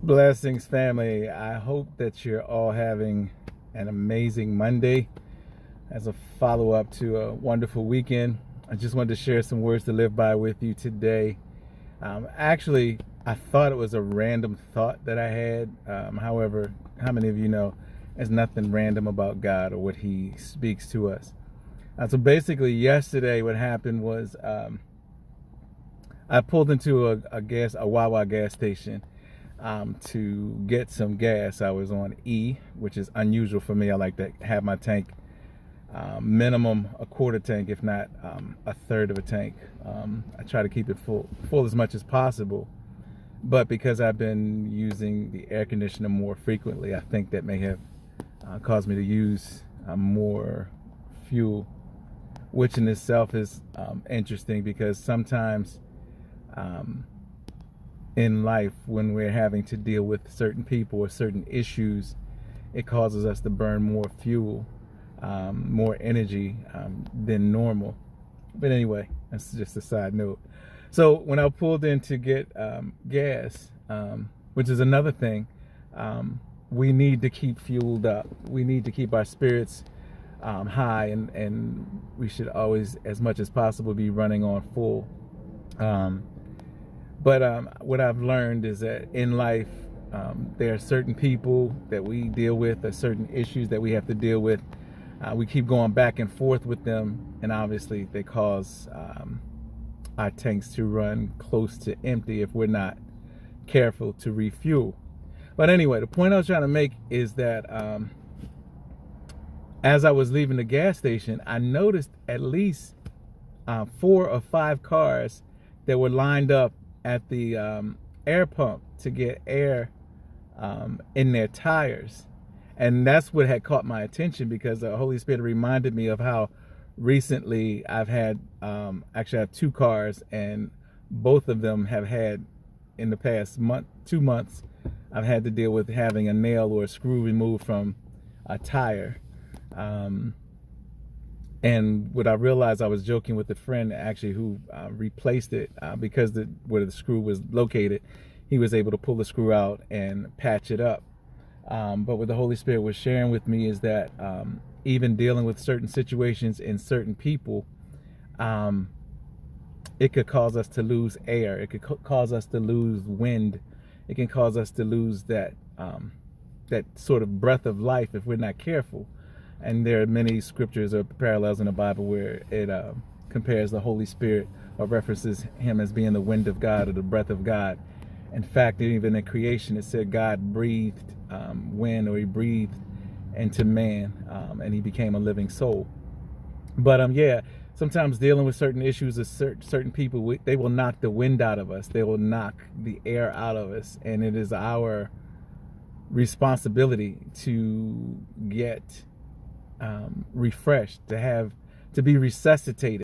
Blessings, family. I hope that you're all having an amazing Monday as a follow up to a wonderful weekend. I just wanted to share some words to live by with you today. Actually, I thought it was a random thought that I had. However, how many of you know there's nothing random about God or what He speaks to us? So basically, yesterday, what happened was I pulled into a Wawa gas station to get some gas. I was on E, which is unusual for me. I like to have my tank minimum a quarter tank, if not a third of a tank. I try to keep it full as much as possible. But because I've been using the air conditioner more frequently, I think that may have caused me to use more fuel, which in itself is interesting because sometimes in life, when we're having to deal with certain people or certain issues, it causes us to burn more fuel, more energy than normal. But anyway, that's just a side note. So when I pulled in to get gas, which is another thing, we need to keep fueled up. We need to keep our spirits high, and we should always, as much as possible, be running on full. But what I've learned is that in life, there are certain people that we deal with, or certain issues that we have to deal with. We keep going back and forth with them, and obviously they cause our tanks to run close to empty if we're not careful to refuel. But anyway, the point I was trying to make is that as I was leaving the gas station, I noticed at least 4 or 5 cars that were lined up at the air pump to get air in their tires. And that's what had caught my attention, because the Holy Spirit reminded me of how recently I've had, actually I have 2 cars, and both of them have had, in the past 2 months, I've had to deal with having a nail or a screw removed from a tire. And what I realized, I was joking with a friend actually who replaced it because where the screw was located, he was able to pull the screw out and patch it up. But what the Holy Spirit was sharing with me is that even dealing with certain situations and certain people, it could cause us to lose air. It could cause us to lose wind. It can cause us to lose that sort of breath of life if we're not careful. And there are many scriptures or parallels in the Bible where it compares the Holy Spirit or references Him as being the wind of God or the breath of God. In fact, even in creation, it said God breathed wind, or He breathed into man, and he became a living soul. But yeah, sometimes dealing with certain issues of certain people, they will knock the wind out of us. They will knock the air out of us. And it is our responsibility to get refreshed, to be resuscitated.